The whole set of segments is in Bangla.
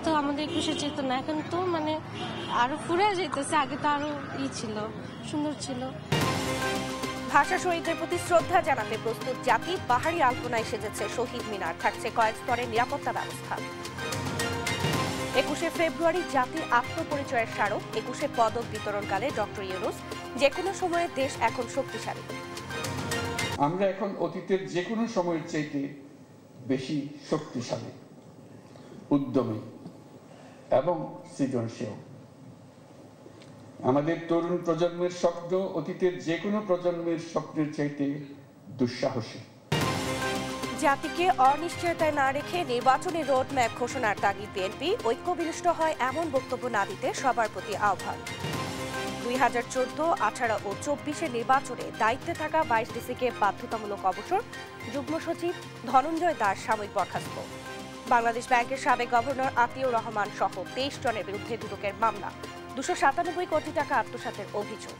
তো আমাদের 21-এর চেতনা, এখন তো মানে আরো ফুরে যেতেছে, আগে তো আরো ছিল, সুন্দর ছিল। ভাষা শহীদদের প্রতি শ্রদ্ধা জানাতে প্রস্তুত জাতি। পাহাড়ি আলপনায় সেজেছে শহীদ মিনার, থাকছে কয়েক স্তরের নিরাপত্তা ব্যবস্থা। 21শে ফেব্রুয়ারি জাতির আত্মপরিচয়ের স্মারক। 21শে পদক বিতরণকালে ডক্টর ইউনূস, যে কোনো সময়ে দেশ এখন শক্তিশালী। আমরা এখন অতীতের যে কোনো সময়ের চাইতে বেশি শক্তিশালী, উদ্যমী এবং সৃজনশীল। আমাদের তরুণ প্রজন্মের স্বপ্ন অতীতের যে কোনো প্রজন্মের স্বপ্নের চাইতে দুঃসাহসী। জাতিকে অনিশ্চয়তায় না রেখে নির্বাচনী রোডম্যাপ ঘোষণার তাগিদ বিএনপি। ঐক্য বিনষ্ট হয় এমন বক্তব্য না দিতে সবার প্রতি আহ্বান। 2014, 18 ও 24-এর নির্বাচনে দায়িত্বে থাকা 22 ডিসিকে বাধ্যতামূলক অবসর। যুগ্ম সচিব ধনঞ্জয় দাস সাময়িক বরখাস্ত। বাংলাদেশ ব্যাংকের সাবেক গভর্নর আতিউর রহমান সহ 23 জনের বিরুদ্ধে দুদকের মামলা। 297 কোটি টাকা আত্মসাতের অভিযোগ।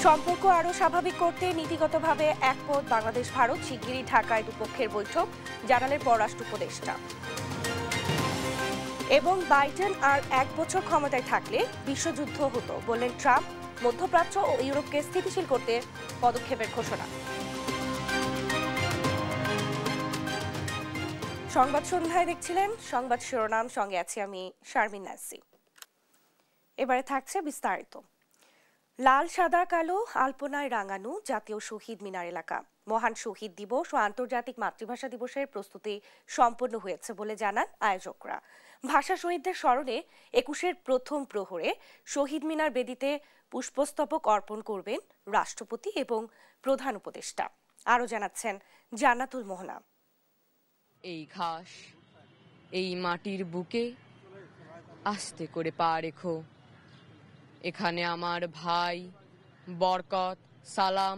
সম্পর্ক আরও স্বাভাবিক করতে নীতিগতভাবে একমত বাংলাদেশ ভারত। শিগগিরই ঢাকায় দুপক্ষের বৈঠক, জানালেন পররাষ্ট্র উপদেষ্টা। এবং বাইডেন আর 1 বছর ক্ষমতায় থাকলে বিশ্বযুদ্ধ হতো, বললেন ট্রাম্প। মধ্যপ্রাচ্য ও ইউরোপকে স্থিতিশীল করতে পদক্ষেপের ঘোষণা। সংবাদ সন্ধ্যায় দেখছিলেন সংবাদ শিরোনাম, সঙ্গে আছি আমি শারমিন নাসি। এবারে থাকছে বিস্তারিত। লাল সাদা কালো আলপনায় রাঙানো জাতীয় শহীদ মিনার এলাকা। মহান শহীদ দিবস ও আন্তর্জাতিক মাতৃভাষা দিবসের প্রস্তুতি সম্পন্ন হয়েছে বলে জানান আয়োজকরা। ভাষা শহীদদের স্মরণে 21-এর প্রথম প্রহরে শহীদ মিনার বেদিতে পুষ্পস্তবক অর্পণ করবেন রাষ্ট্রপতি এবং প্রধান উপদেষ্টা। আরও জানাচ্ছেন জান্নাতুল মোহনা। এই ঘাস, এই মাটির বুকে আস্তে করে পা রেখো। এখানে আমার ভাই বরকত, সালাম,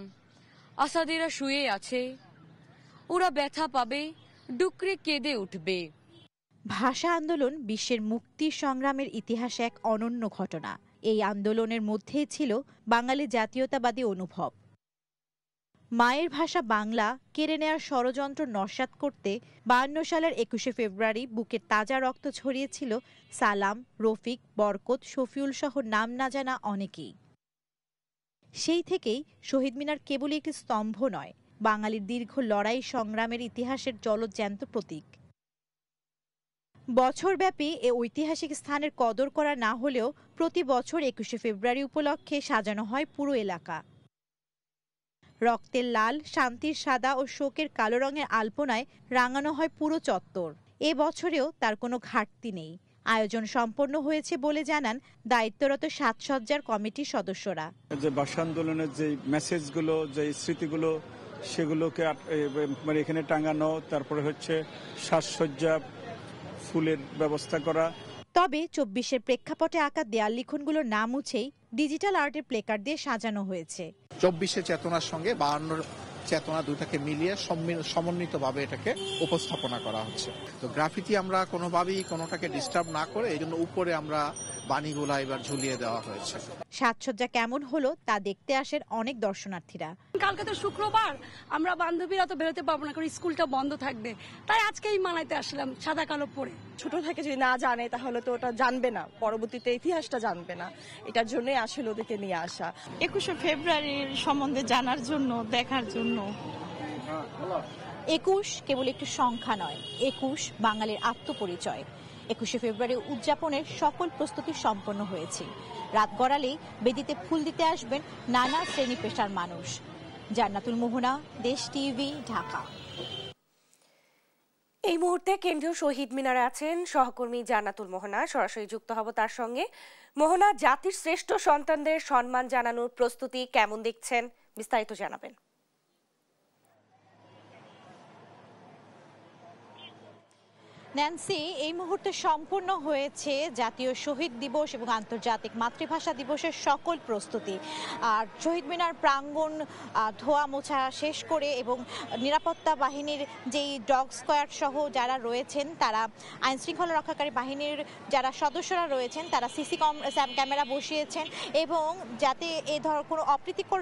আসাদিরা শুয়ে আছে। ওরা ব্যথা পাবে, ডুকরে কেঁদে উঠবে। ভাষা আন্দোলন বিশ্বের মুক্তি সংগ্রামের ইতিহাসে এক অনন্য ঘটনা। এই আন্দোলনের মধ্যেই ছিল বাঙালি জাতীয়তাবাদী অনুভব। মায়ের ভাষা বাংলা কেড়ে নেওয়ার ষড়যন্ত্র নস্যাৎ করতে 52 সালের 21শে ফেব্রুয়ারি বুকের তাজা রক্ত ছড়িয়েছিল সালাম, রফিক, বরকত, শফিউল সহ নাম না জানা অনেকেই। সেই থেকেই শহীদ মিনার কেবলই একটি স্তম্ভ নয়, বাঙালির দীর্ঘ লড়াই সংগ্রামের ইতিহাসের জলজ্যান্ত প্রতীক। বছরব্যাপী এ ঐতিহাসিক স্থানের কদর করা না হলেও প্রতি বছর 21শে ফেব্রুয়ারি উপলক্ষে সাজানো হয় পুরো এলাকা। রক্তের লাল, শান্তির সাদা ও শোকের কালো রঙের আলপনায় রাঙানো হয় পুরো চত্বর। এ বছরেও তার কোনো ঘাটতি নেই। আয়োজন সম্পন্ন হয়েছে বলে জানান দায়িত্বরত সাজসজ্জার কমিটির সদস্যরা। যে ভাষা আন্দোলনের যে মেসেজগুলো, যে স্মৃতিগুলো, সেগুলোকে মানে এখানে টাঙানো, তারপরে হচ্ছে সাজসজ্জা, ফুলের ব্যবস্থা করা। তবে 24-এর প্রেক্ষাপটে আঁকা দেয়াল লিখনগুলো না মুছেই ডিজিটাল আর্টের প্লেকার্ড দিয়ে সাজানো হয়েছে। 24-এর চেতনার সঙ্গে 52-র চেতনা দুটাকে মিলিয়ে সমন্বিতভাবে এটাকে উপস্থাপনা করা হচ্ছে। তো গ্রাফিতি আমরা কোনোভাবেই কোনোটাকে ডিস্টার্ব না করে এই জন্য উপরে আমরা বাণীগুলা এবার ঝুলিয়ে দেওয়া হয়েছে। সাজসজ্জা কেমন হলো তা দেখতে আসেন অনেক দর্শনার্থীরা। কালকে তো শুক্রবার, আমরা বান্ধবীরা তো বেরোতে পারবো না, কারণ স্কুলটা বন্ধ থাকবে, তাই আজকেই মানাইতে আসলাম সাদা কালো পরে। ছোট থেকে যদি না জানে তাহলে তো ওটা জানবে না, পরবর্তীতে ইতিহাসটা জানবে না। এটার জন্যই আসলে ওদেরকে নিয়ে আসা। 21শে ফেব্রুয়ারির সম্বন্ধে জানার জন্য, দেখার জন্য। 21 কেবল একটি সংখ্যা নয়, 21 বাঙালির আত্মপরিচয়। 21শে ফেব্রুয়ারি উদযাপনের সকল প্রস্তুতি সম্পন্ন হয়েছে। রাত গড়ালেই বেদিতে ফুল দিতে আসবেন নানা শ্রেণী পেশার মানুষ। জান্নাতুল মোহনা, দেশ টিভি, ঢাকা। এই মুহূর্তে কেন্দ্রীয় শহীদ মিনারে আছেন সহকর্মী জান্নাতুল মোহনা। সরাসরি যুক্ত হব তার সঙ্গে। মোহনা, জাতির শ্রেষ্ঠ সন্তানদের সম্মান জানানোর প্রস্তুতি কেমন দেখছেন, বিস্তারিত জানাবেন। ন্যান্সি, এই মুহূর্তে সম্পূর্ণ হয়েছে জাতীয় শহীদ দিবস এবং আন্তর্জাতিক মাতৃভাষা দিবসের সকল প্রস্তুতি। আর শহীদ মিনার প্রাঙ্গণ ধোয়া মোছা শেষ করে এবং নিরাপত্তা বাহিনীর যেই ডগ স্কোয়াড সহ যারা রয়েছেন, তারা আইনশৃঙ্খলা রক্ষাকারী বাহিনীর যারা সদস্যরা রয়েছেন, তারা সিসি ক্যামেরা বসিয়েছেন এবং যাতে এ ধরনের কোনো অপ্রীতিকর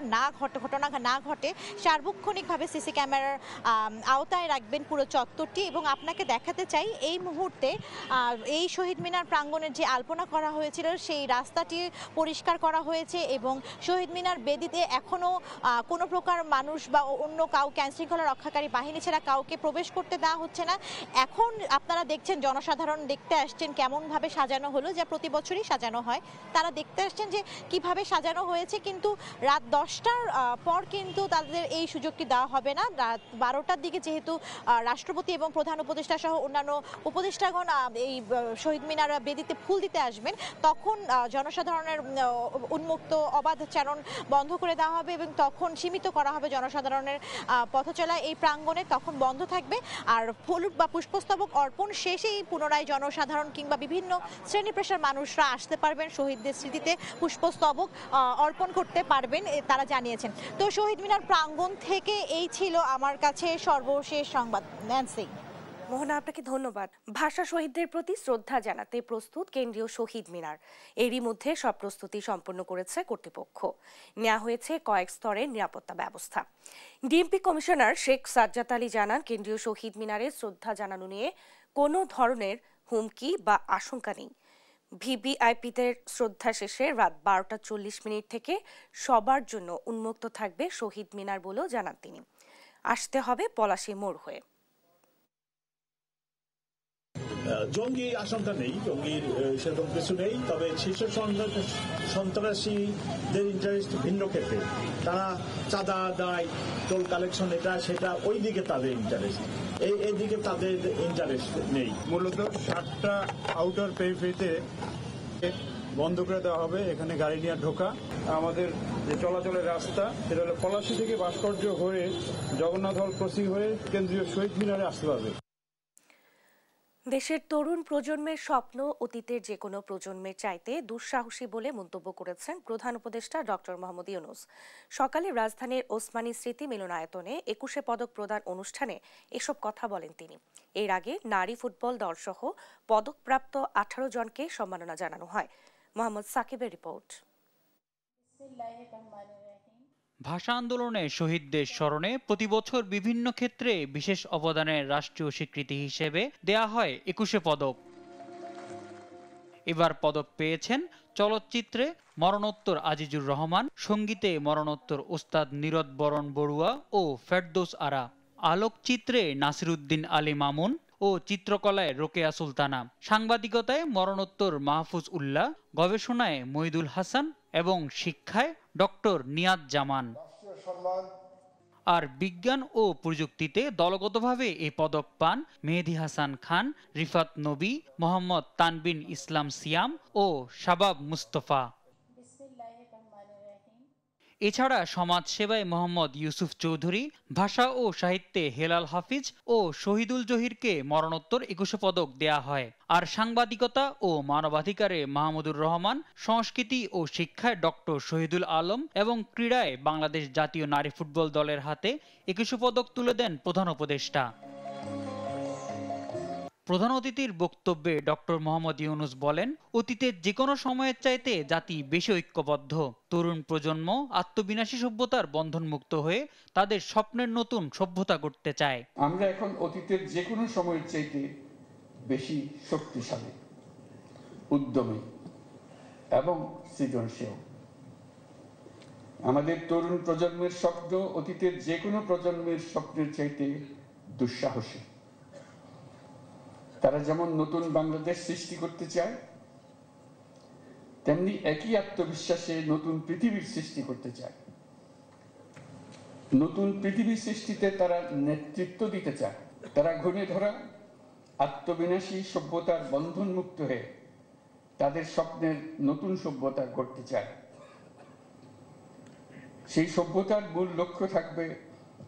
ঘটনা না ঘটে সার্বক্ষণিকভাবে সিসি ক্যামেরার আওতায় রাখবেন পুরো চত্বরটি। এবং আপনাকে দেখাতে চাই, এই মুহূর্তে এই শহীদ মিনার প্রাঙ্গণের যে আলপনা করা হয়েছিল সেই রাস্তাটি পরিষ্কার করা হয়েছে এবং শহীদ মিনার বেদিতে এখনো কোনো প্রকার মানুষ বা অন্য কাউকে আইনশৃঙ্খলা রক্ষাকারী বাহিনী ছাড়া কাউকে প্রবেশ করতে দেওয়া হচ্ছে না। এখন আপনারা দেখছেন জনসাধারণ দেখতে আসছেন কেমনভাবে সাজানো হলো, যা প্রতি বছরই সাজানো হয়। তারা দেখতে আসছেন যে কিভাবে সাজানো হয়েছে, কিন্তু রাত 10টার পর কিন্তু তাদের এই সুযোগটি দেওয়া হবে না। রাত 12টার দিকে যেহেতু রাষ্ট্রপতি এবং প্রধান উপদেষ্টা সহ অন্যান্য উপদেষ্টাগণ এই শহীদ মিনার বেদিতে ফুল দিতে আসবেন, তখন জনসাধারণের উন্মুক্ত অবাধ চারণ বন্ধ করে দেওয়া হবে এবং তখন সীমিত করা হবে জনসাধারণের পথচলা এই প্রাঙ্গণে, তখন বন্ধ থাকবে। আর ফুল বা পুষ্পস্তবক অর্পণ শেষেই পুনরায় জনসাধারণ কিংবা বিভিন্ন শ্রেণী পেশার মানুষরা আসতে পারবেন, শহীদদের স্মৃতিতে পুষ্পস্তবক অর্পণ করতে পারবেন, তারা জানিয়েছেন। তো শহীদ মিনার প্রাঙ্গণ থেকে এই ছিল আমার কাছে সর্বশেষ সংবাদ। ন্যান্সি। মোহনা, আপনাকে ধন্যবাদ। ভাষা শহীদদের প্রতি শ্রদ্ধা জানাতে প্রস্তুত কেন্দ্রীয় শহীদ মিনার। এরই মধ্যে সব প্রস্তুতি সম্পন্ন করেছে কর্তৃপক্ষ। নেওয়া হয়েছে কয়েক স্তরের নিরাপত্তা ব্যবস্থা। ডিএমপি কমিশনার শেখ সাজ্জাদ আলী জানান, কেন্দ্রীয় শহীদ মিনারে শ্রদ্ধা জানানো নিয়ে কোনো ধরনের হুমকি বা আশঙ্কা নেই। ভিভিআইপিদের শ্রদ্ধা শেষে রাত 12:40 থেকে সবার জন্য উন্মুক্ত থাকবে শহীদ মিনার বলেও জানান তিনি। আসতে হবে পলাশী মোড় হয়ে। জঙ্গি আশঙ্কা নেই, জঙ্গির সেরকম কিছু নেই। তবে শীর্ষ সন্ত্রাসীদের ইন্টারেস্ট ভিন্ন ক্ষেত্রে, তারা চাঁদা দায়, টোল কালেকশন, এটা সেটা, ওই দিকে তাদের ইন্টারেস্ট, এই দিকে তাদের ইন্টারেস্ট নেই। মূলত 7টা আউটার পেরিফেরিতে বন্ধ করে দেওয়া হবে। এখানে গাড়ি নিয়ে ঢোকা, আমাদের যে চলাচলের রাস্তা সেটা হলো পলাশী থেকে ভাস্কর্য হয়ে জগন্নাথ হল ক্রসিং হয়ে কেন্দ্রীয় শহীদ মিনারে আসতে পারবে। দেশের তরুণ প্রজন্মের স্বপ্ন অতীতের যে কোনো প্রজন্মের চাইতে দুঃসাহসী বলে মন্তব্য করেছেন প্রধান উপদেষ্টা ডক্টর মোহাম্মদ ইউনূস। সকালে রাজধানীর ওসমানী স্মৃতি মিলনায়তনে 21শে পদক প্রদান অনুষ্ঠানে এসব কথা বলেন তিনি। এর আগে নারী ফুটবল দলসহ পদকপ্রাপ্ত 18 জনকে সম্মাননা জানানো হয়। মোহাম্মদ সাকিবের রিপোর্ট। ভাষা আন্দোলনে শহীদদের স্মরণে প্রতি বছর বিভিন্ন ক্ষেত্রে বিশেষ অবদানের রাষ্ট্রীয় স্বীকৃতি হিসেবে দেয়া হয় 21শে পদক। এবার পদক পেয়েছেন চলচ্চিত্রে মরণোত্তর আজিজুর রহমান, সঙ্গীতে মরণোত্তর ওস্তাদ নীরদ বরণ বড়ুয়া ও ফেরদৌস আরা, আলোকচিত্রে নাসিরুদ্দিন আলী মামুন ও চিত্রকলায় রোকেয়া সুলতানা, সাংবাদিকতায় মরণোত্তর মাহফুজ উল্লাহ, গবেষণায় মইদুল হাসান এবং শিক্ষায় ডক্টর নিয়াজ জামান। আর বিজ্ঞান ও প্রযুক্তিতে দলগতভাবে এই পদক পান মেহেদী হাসান খান, রিফাত নবী, মোহাম্মদ তানবিন ইসলাম সিয়াম ও শাবাব মুস্তফা। এছাড়া সমাজ সেবায় মোহাম্মদ ইউসুফ চৌধুরী, ভাষা ও সাহিত্যে হেলাল হাফিজ ও শহীদুল জহিরকে মরণোত্তর 21শে পদক দেয়া হয়। আর সাংবাদিকতা ও মানবাধিকারে মাহমুদুর রহমান, সংস্কৃতি ও শিক্ষায় ডক্টর শহীদুল আলম এবং ক্রীড়ায় বাংলাদেশ জাতীয় নারী ফুটবল দলের হাতে 21শে পদক তুলে দেন প্রধান উপদেষ্টা। প্রধান অতিথির বক্তব্যে ডক্টর মোহাম্মদ ইউনূস বলেন, অতীতের যে কোনো সময়ের চাইতে জাতি বেশি ঐক্যবদ্ধ। তরুণ প্রজন্ম আত্মবিনাশী সভ্যতার বন্ধনমুক্ত হয়ে তাদের স্বপ্নের নতুন সভ্যতা গড়তে চায়। আমরা এখন অতীতের যে কোনো সময়ের চাইতে বেশি শক্তিশালী, উদ্যমী এবং সৃজনশীল। আমাদের তরুণ প্রজন্মের স্বপ্ন অতীতের যে কোনো প্রজন্মের স্বপ্নের চাইতে দুঃসাহসী। তারা যেমন নতুন বাংলাদেশ সৃষ্টি করতে চায়, তেমনি একই আত্মবিশ্বাসে নতুন পৃথিবীর সৃষ্টি করতে চায়। নতুন পৃথিবীর সৃষ্টিতে তারা নেতৃত্ব দিতে চায়। তারা ঘুরে ধরা আত্মবিনাশী সভ্যতার বন্ধন মুক্ত হয়ে তাদের স্বপ্নের নতুন সভ্যতা গড়তে চায়। সেই সভ্যতার মূল লক্ষ্য থাকবে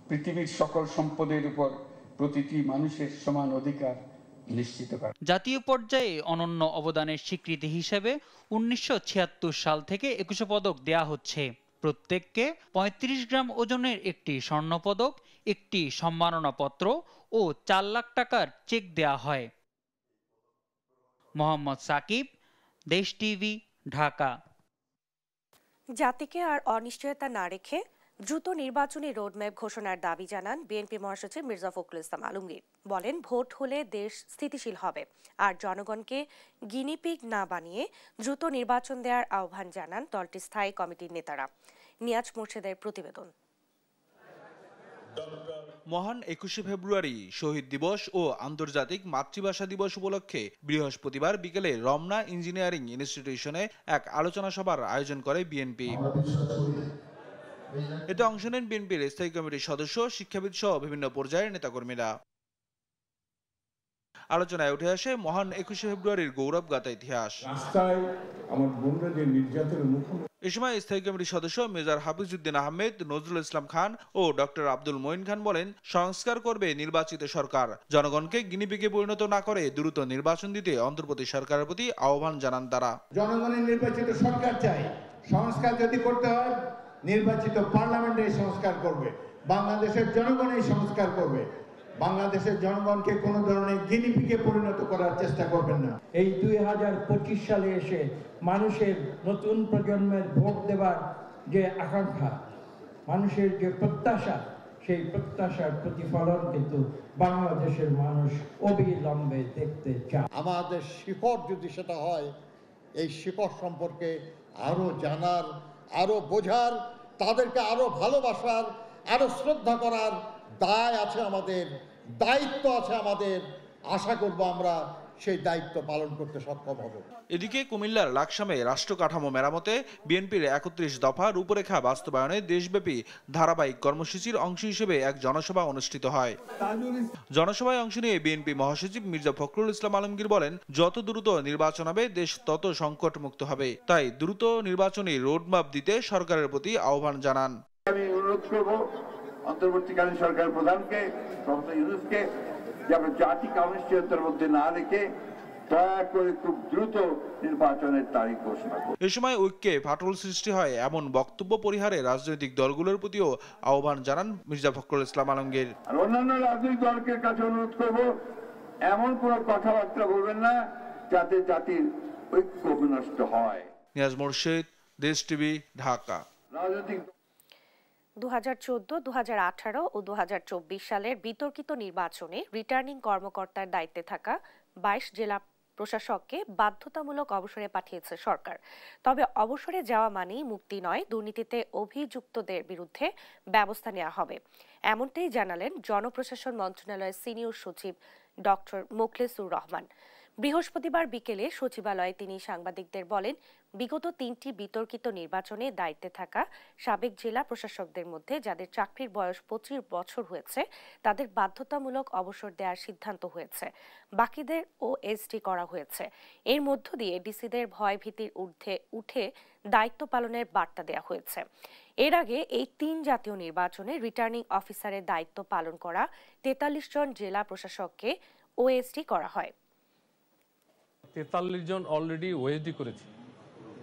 পৃথিবীর সকল সম্পদের উপর প্রতিটি মানুষের সমান অধিকার নিশ্চিত করা। জাতীয় পর্যায়ে অনন্য অবদানের স্বীকৃতি হিসেবে 1976 সাল থেকে 21শে পদক দেয়া হচ্ছে। প্রত্যেককে 35 গ্রাম ওজনের একটি স্বর্ণপদক, একটি সম্মাননাপত্র ও 4 লাখ টাকার চেক দেয়া হয়। মোহাম্মদ সাকিব, দেশ টিভি, ঢাকা। জাতিকে আর অনিশ্চয়তা না রেখে দ্রুত নির্বাচনী রোডম্যাপ ঘোষণার দাবি জানান বিএনপি মহাসচিব মির্জা ফখরুল ইসলাম আলমগীর। বলেন, ভোট হলে দেশ স্থিতিশীল হবে, আর জনগণকে গিনিপিগ না বানিয়ে দ্রুত নির্বাচন দেওয়ার আহ্বান জানান দলটির স্থায়ী কমিটির নেতারা। নিয়াজ মোর্শেদের প্রতিবেদন। মহান 21শে ফেব্রুয়ারি শহীদ দিবস ও আন্তর্জাতিক মাতৃভাষা দিবস উপলক্ষে বৃহস্পতিবার বিকেলে রমনা ইঞ্জিনিয়ারিং ইনস্টিটিউশনে এক আলোচনা সভার আয়োজন করে বিএনপি। এতে অংশ নেন বিএনপির স্থায়ী কমিটির সদস্য, শিক্ষাবিদ সহ বিভিন্ন পর্যায়ের নেতাকর্মীরা। আলোচনায় উঠে আসে মহান 21শে ফেব্রুয়ারির গৌরবগাথা ইতিহাস। এ সময় স্থায়ী কমিটির সদস্য মেজর হাফিজউদ্দিন আহমেদ, নজরুল ইসলাম খান ও ডক্টর আব্দুল মঈন খান বলেন, সংস্কার করবে নির্বাচিত সরকার, জনগণকে গিনিপিগে পরিণত না করে দ্রুত নির্বাচন দিতে অন্তর্বর্তী সরকারের প্রতি আহ্বান জানান তারা। জনগণের নির্বাচিত সরকার চাই, সংস্কার যদি করতে হয় নির্বাচিত পার্লামেন্ট এই সংস্কার করবে, বাংলাদেশের জনগণ এই সংস্কার করবে। বাংলাদেশের জনগণকে কোন ধরনের গিনিপিগে পরিণত করার চেষ্টা করবেন না। এই 2025 সালে এসে মানুষের নতুন প্রজন্মের ভোট দেবার যে আকাঙ্ক্ষা, মানুষের যে প্রত্যাশা, সেই প্রত্যাশার প্রতিফলন কিন্তু বাংলাদেশের মানুষ অবিলম্বে দেখতে চায়। আমাদের শিকড় যদি সেটা হয়, এই শিকড় সম্পর্কে আরো জানার, আরো বোঝার, তাদেরকে আরো ভালোবাসার, আরো শ্রদ্ধা করার দায় আছে আমাদের, দায়িত্ব আছে আমাদের। আশা করব আমরা সেই দায়িত্ব পালন করতে সক্ষম হব। এদিকে কুমিল্লার লাকসামে রাষ্ট্র কাঠামো মেরামতে বিএনপির 31 দফা রূপরেখা বাস্তবায়নে দেশব্যাপী ধারাবাহিক কর্মসূচির অংশ হিসেবে এক জনসভা অনুষ্ঠিত হয়। জনসভায় অংশ নিয়ে বিএনপি মহাসচিব মির্জা ফখরুল ইসলাম আলমগীর বলেন, যত দ্রুত নির্বাচন হবে দেশ তত সংকট মুক্ত হবে, তাই দ্রুত নির্বাচনী রোডম্যাপ দিতে সরকারের প্রতি আহ্বান জানান। আমি অনুরোধ করব অন্তর্বর্তীকালীন সরকারের প্রধানকে, প্রফেসর ইউনূসকে, যে আমরা জাতিকে অনিশ্চয়তার মধ্যে না রেখে দয়া করে খুব দ্রুত নির্বাচনের তারিখ ঘোষণা করুন। এ সময় ঐক্যে ফাটল সৃষ্টি হয় এমন বক্তব্য পরিহারে রাজনৈতিক দলগুলোর প্রতিও আহ্বান জানান মির্জা ফখরুল ইসলাম আলমগীর। আর অন্যান্য রাজনৈতিক দলের কাছে অনুরোধ করব, এমন কোনো কথাবার্তা বলবেন না যাতে জাতির ঐক্য বিনষ্ট হয়। নিয়াজ মোর্শেদ, দেশ টিভি, ঢাকা। রাজনৈতিক 2014, 2018 ও 2024 সালের বিতর্কিত নির্বাচনে রিটার্নিং কর্মকর্তার দায়িত্বে থাকা 22 জেলা প্রশাসককে বাধ্যতামূলক অবসরে পাঠিয়েছে সরকার। তবে অবসরে যাওয়া মানেই মুক্তি নয়, দুর্নীতিতে অভিযুক্তদের বিরুদ্ধে ব্যবস্থা নেওয়া হবে, এমনটাই জানালেন জনপ্রশাসন মন্ত্রণালয়ের সিনিয়র সচিব ডক্টর মোখলেসুর রহমান। বৃহস্পতিবার বিকেলে সচিবালয়ে তিনি সাংবাদিকদের বলেন, বিগত 3টি বিতর্কিত নির্বাচনে দায়িত্বে থাকা সাবেক জেলা প্রশাসকদের মধ্যে যাদের চাকরির বয়স 25 বছর হয়েছে তাদের বাধ্যতামূলক অবসর দেওয়ার সিদ্ধান্ত হয়েছে, বাকিদের ওএসডি করা হয়েছে। এর মধ্য দিয়ে ডিসিদের ভয় ভীতির ঊর্ধ্বে উঠে দায়িত্ব পালনের বার্তা দেওয়া হয়েছে। এর আগে এই 3 জাতীয় নির্বাচনে রিটার্নিং অফিসারের দায়িত্ব পালন করা 43 জন জেলা প্রশাসককে ওএসডি করা হয়। 43 জন অলরেডি ওএসডি করেছে।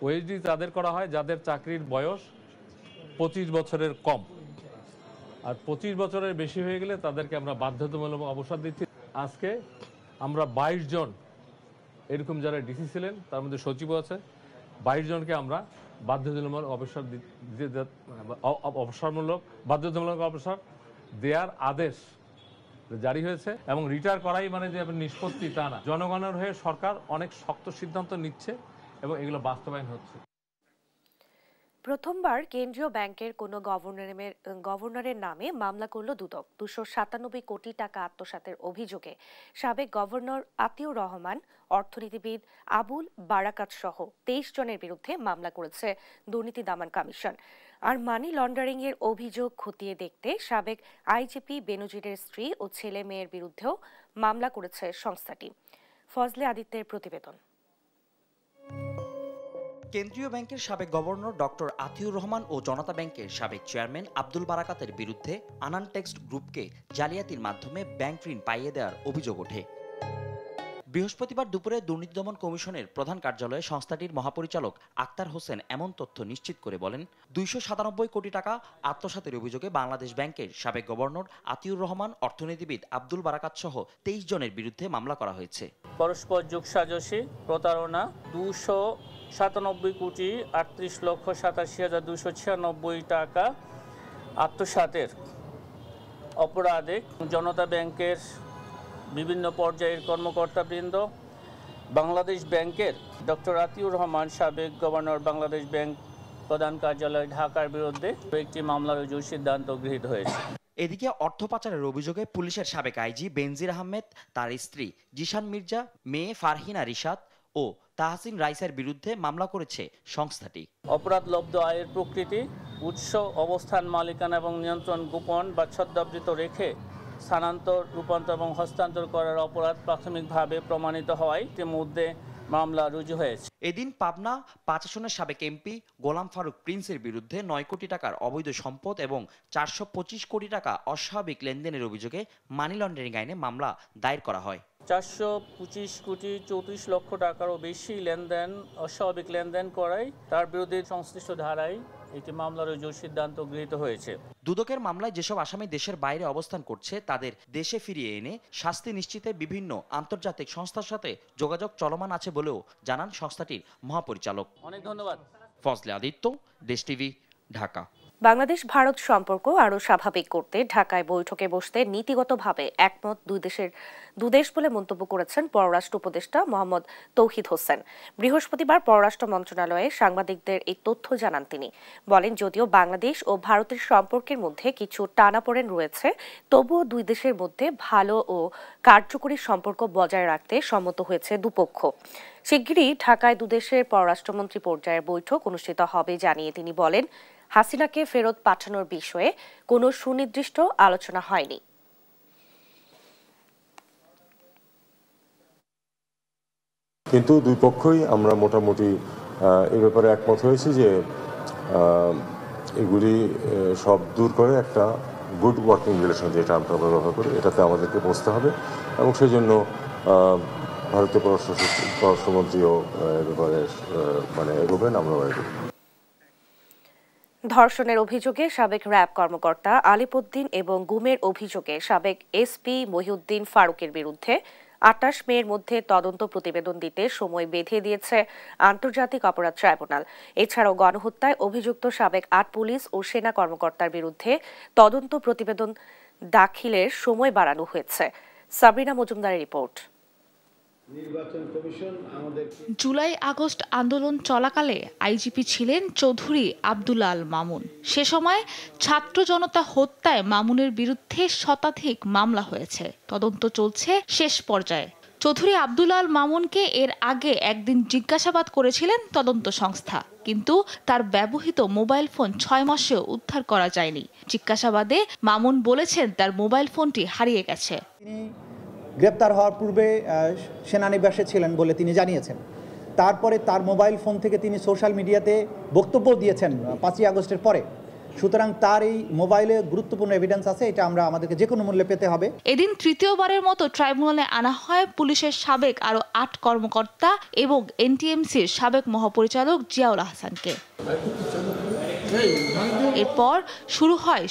ওএসডি তাদের করা হয় যাদের চাকরির বয়স 25 বছরের কম, আর 25 বছরের বেশি হয়ে গেলে তাদেরকে আমরা বাধ্যতামূলক অবসর দিচ্ছি। আজকে আমরা 22 জন এরকম যারা ডিসি ছিলেন, তার মধ্যে সচিবও আছে, 22 জনকে আমরা বাধ্যতামূলক অবসর বাধ্যতামূলক অবসর দেওয়ার আদেশ জারি হয়েছে। এবং রিটায়ার করাই মানে যে নিষ্পত্তি তা না, জনগণের হয়ে সরকার অনেক শক্ত সিদ্ধান্ত নিচ্ছে এবং এগুলো বাস্তবায়ন হচ্ছে। প্রথমবার কেন্দ্রীয় ব্যাংকের কোনো গভর্নরের নামে মামলা করল দুদক। 297 কোটি টাকা আত্মসাতের অভিযোগে সাবেক গভর্নর আতিউর রহমান, অর্থনীতিবিদ আবুল বারাকাত সহ 23 জনের বিরুদ্ধে মামলা করেছে দুর্নীতি দমন কমিশন। আর মানি লন্ডারিং এর অভিযোগ খতিয়ে দেখতে সাবেক আইজিপি বেনজিরের স্ত্রী ও ছেলে মেয়ের বিরুদ্ধেও মামলা করেছে সংস্থাটি। ফজলে আদিত্যের প্রতিবেদন। কেন্দ্রীয় ব্যাংকের সাবেক গভর্নর ডক্টর আতিউর রহমান ও জনতা ব্যাংকের সাবেক চেয়ারম্যান আব্দুল বারাকাতের বিরুদ্ধে আনান টেক্সট গ্রুপকে জালিয়াতির মাধ্যমে ব্যাংক ঋণ পাইয়ে দেওয়ার অভিযোগ ওঠে। বৃহস্পতিবার দুপুরে দুর্নীতি দমন কমিশনের প্রধান কার্যালয়ে সংস্থাটির মহাপরিচালক আক্তার হোসেন এমন তথ্য নিশ্চিত করে বলেন, 297 কোটি টাকা আত্মসাতের অভিযোগে বাংলাদেশ ব্যাংকের সাবেক গভর্নর আতিউর রহমান, অর্থনীতিবিদ আব্দুল বারাকাত সহ 23 জনের বিরুদ্ধে মামলা করা হয়েছে। পরস্পর যোগসাজশী প্রতারণা 297 কোটি 38,87,296 টাকা আত্মসাতের অপরাধে জনতা ব্যাংকের বিভিন্ন পর্যায়ের কর্মকর্তাবৃন্দ, বাংলাদেশ ব্যাংকের ডক্টর আতিউর রহমান সাবেক গভর্নর, বাংলাদেশ ব্যাংক প্রধান কার্যালয় ঢাকার বিরুদ্ধে একটি মামলা রুজুর সিদ্ধান্ত গৃহীত হয়েছে। এদিকে অর্থ পাচারের অভিযোগে পুলিশের সাবেক আইজি বেনজির আহমেদ, তার স্ত্রী জিশান মির্জা, মেয়ে ফারহিনা রিশাদ ও তাহসিন রাইসের বিরুদ্ধে মামলা করেছে সংস্থাটি। অপরাধলব্ধ আয়ের প্রকৃতি, উৎস, অবস্থান, মালিকানা এবং নিয়ন্ত্রণ গোপন বা ছদ্মাবৃত রেখে স্থানান্তর, রূপান্তর এবং হস্তান্তর করার অপরাধ প্রাথমিকভাবে প্রমাণিত হওয়ায় ইতিমধ্যে মামলা রুজু হয়েছে। এদিন পাবনা 5 আসনের সাবেক এমপি গোলাম ফারুক প্রিন্সের বিরুদ্ধে 9 কোটি টাকার অবৈধ সম্পদ এবং 425 কোটি টাকা অস্বাভাবিক লেনদেনের অভিযোগে মানি লন্ডারিং আইনে মামলা দায়ের করা হয়। 425 কোটি 34 লক্ষ টাকারও বেশি লেনদেন, অস্বাভাবিক লেনদেন করায় তার বিরুদ্ধে সংশ্লিষ্ট ধারায় একটি মামলা রুজুর সিদ্ধান্ত গৃহীত হয়েছে। দুদকের মামলায় যেসব আসামি দেশের বাইরে অবস্থান করছে তাদের দেশে ফিরিয়ে এনে শাস্তি নিশ্চিতে বিভিন্ন আন্তর্জাতিক সংস্থার সাথে যোগাযোগ চলমান আছে বলেও জানান সংস্থাটির মহাপরিচালক। অনেক ধন্যবাদ। ফজলে আদিত্য, দেশ টিভি, ঢাকা। বাংলাদেশ ভারত সম্পর্ক আরও স্বাভাবিক করতে ঢাকায় বৈঠকে বসতে নীতিগতভাবে একমত দুই দেশ বলে মন্তব্য করেছেন পররাষ্ট্র উপদেষ্টা মোহাম্মদ তৌহিদ হোসেন। বৃহস্পতিবার পররাষ্ট্র মন্ত্রণালয়ে সাংবাদিকদের এই তথ্য জানান তিনি। বলেন, যদিও বাংলাদেশ ও ভারতের সম্পর্কের মধ্যে কিছু টানাপোড়েন রয়েছে, তবুও দুই দেশের মধ্যে ভালো ও কার্যকরী সম্পর্ক বজায় রাখতে সম্মত হয়েছে দুপক্ষ। শিগগিরই ঢাকায় দুদেশের পররাষ্ট্রমন্ত্রী পর্যায়ের বৈঠক অনুষ্ঠিত হবে জানিয়ে তিনি বলেন, হাসিনাকে ফেরত পাঠানোর বিষয়ে কোনো সুনির্দিষ্ট আলোচনা হয়নি। কিন্তু দুই পক্ষই আমরা মোটামুটি এই ব্যাপারে একমত হয়েছি যে এগুলি সব দূর করে একটা গুড ওয়ার্কিং রিলেশন, যেটা আমরা ব্যবহার করি, এটাতে আমাদেরকে পৌঁছতে হবে এবং সেই জন্য ভারতীয় পররাষ্ট্রমন্ত্রীও এ ব্যাপারে এগোবেন, আমরাও এগোবো। ধর্ষণের অভিযোগে সাবেক র্যাব কর্মকর্তা আলিপ উদ্দিন এবং গুমের অভিযোগে সাবেক এসপি মহিউদ্দিন ফারুকের বিরুদ্ধে 28 মের মধ্যে তদন্ত প্রতিবেদন দিতে সময় বেঁধে দিয়েছে আন্তর্জাতিক অপরাধ ট্রাইব্যুনাল। এছাড়াও গণহত্যায় অভিযুক্ত সাবেক 8 পুলিশ ও সেনা কর্মকর্তার বিরুদ্ধে তদন্ত প্রতিবেদন দাখিলের সময় বাড়ানো হয়েছে। সাবরিনা মজুমদারের রিপোর্ট। জুলাই আগস্ট আন্দোলন চলাকালে আইজিপি ছিলেন চৌধুরী আব্দুল আল মামুন। সে সময় ছাত্র জনতা হত্যায় মামুনের বিরুদ্ধে শতাধিক মামলা হয়েছে, তদন্ত চলছে শেষ পর্যায়ে। চৌধুরী আব্দুল আল মামুনকে এর আগে একদিন জিজ্ঞাসাবাদ করেছিলেন তদন্ত সংস্থা, কিন্তু তার ব্যবহৃত মোবাইল ফোন 6 মাসেও উদ্ধার করা যায়নি। জিজ্ঞাসাবাদে মামুন বলেছেন তার মোবাইল ফোনটি হারিয়ে গেছে। গ্রেপ্তার হওয়ার পূর্বে সেনানিবাসে ছিলেন বলে তিনি জানিয়েছেন। তারপরে তার মোবাইল ফোন থেকে তিনি সোশ্যাল মিডিয়াতে বক্তব্য দিয়েছেন 5ই আগস্টের পরে। সুতরাং তার এই মোবাইলে গুরুত্বপূর্ণ এভিডেন্স আছে, এটা আমাদেরকে যে কোনো মূল্যে পেতে হবে। এদিন তৃতীয়বারের মতো ট্রাইব্যুনালে আনা হয় পুলিশের সাবেক আরও 8 কর্মকর্তা এবং এনটিএমসির সাবেক মহাপরিচালক জিয়াউল আহসানকে। এরপর শুরু হয়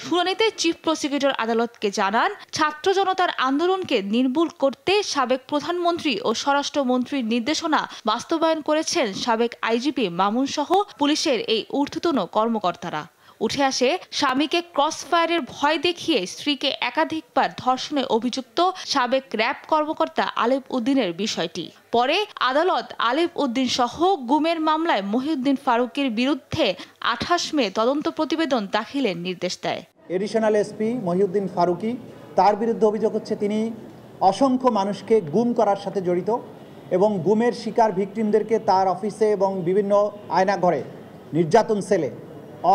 শুনানিতে চিফ প্রসিকিউটর আদালতকে জানান, ছাত্র জনতার আন্দোলনকে নির্মূল করতে সাবেক প্রধানমন্ত্রী ও স্বরাষ্ট্রমন্ত্রীর নির্দেশনা বাস্তবায়ন করেছেন সাবেক আইজিপি মামুন সহ পুলিশের এই ঊর্ধ্বতন কর্মকর্তারা। উঠে আসে স্বামীকে ক্রসফায়ারের ভয় দেখিয়ে স্ত্রীকে একাধিকবার ধর্ষণে অভিযুক্ত সাবেক র্যাব কর্মকর্তা আলিপ উদ্দিনের বিষয়টি। পরে আদালত আলিপ উদ্দিন সহ গুমের মামলায় মহিউদ্দিন ফারুকের বিরুদ্ধে 28 মে তদন্ত প্রতিবেদন দাখিলের নির্দেশ দেয়। এডিশনাল এসপি মহিউদ্দিন ফারুকি, তার বিরুদ্ধে অভিযোগ হচ্ছে তিনি অসংখ্য মানুষকে গুম করার সাথে জড়িত এবং গুমের শিকার ভিকটিমদেরকে তার অফিসে এবং বিভিন্ন আয়নাঘরে নির্যাতন সেলে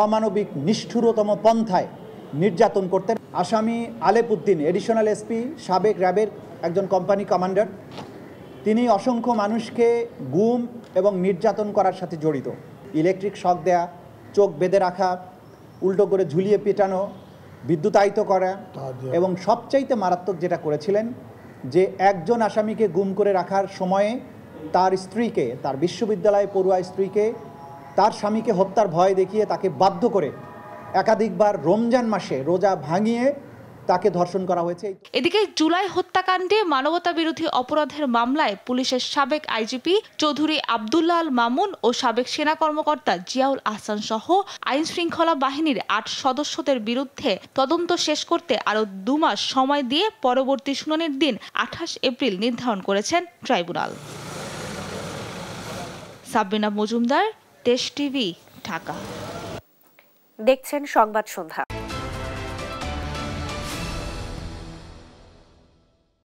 অমানবিক নিষ্ঠুরতম পন্থায় নির্যাতন করতেন। আসামি আলিপ উদ্দিন এডিশনাল এসপি, সাবেক র্যাবের একজন কোম্পানি কমান্ডার। তিনি অসংখ্য মানুষকে গুম এবং নির্যাতন করার সাথে জড়িত। ইলেকট্রিক শক দেয়া, চোখ বেঁধে রাখা, উল্টো করে ঝুলিয়ে পেটানো, বিদ্যুতায়িত করা এবং সবচাইতে মারাত্মক যেটা করেছিলেন যে একজন আসামিকে গুম করে রাখার সময়ে তার স্ত্রীকে, তার বিশ্ববিদ্যালয়ে পড়ুয়া স্ত্রীকে তার স্বামীকে হত্যার ভয় দেখিয়ে তাকে বাধ্য করে একাধিকবার রমজান মাসে রোজা ভাঙিয়ে তাকে ধর্ষণ করা হয়েছে। এদিকে জুলাই হত্যাকাণ্ডে মানবতা বিরোধী অপরাধের মামলায় পুলিশের সাবেক আইজিপি চৌধুরী আব্দুল্লাহ আল মামুন ও সাবেক সেনা কর্মকর্তা জিয়াউল আহসান সহ আইন শৃঙ্খলা বাহিনীর ৮ সদস্যদের বিরুদ্ধে তদন্ত শেষ করতে আরও ২ মাস সময় দিয়ে পরবর্তী শুনানির দিন ২৮ এপ্রিল নির্ধারণ করেছেন ট্রাইব্যুনাল। সাবিনা মজুমদার, দেশ টিভি, ঢাকা। দেখছেন সংবাদ সন্ধ্যা।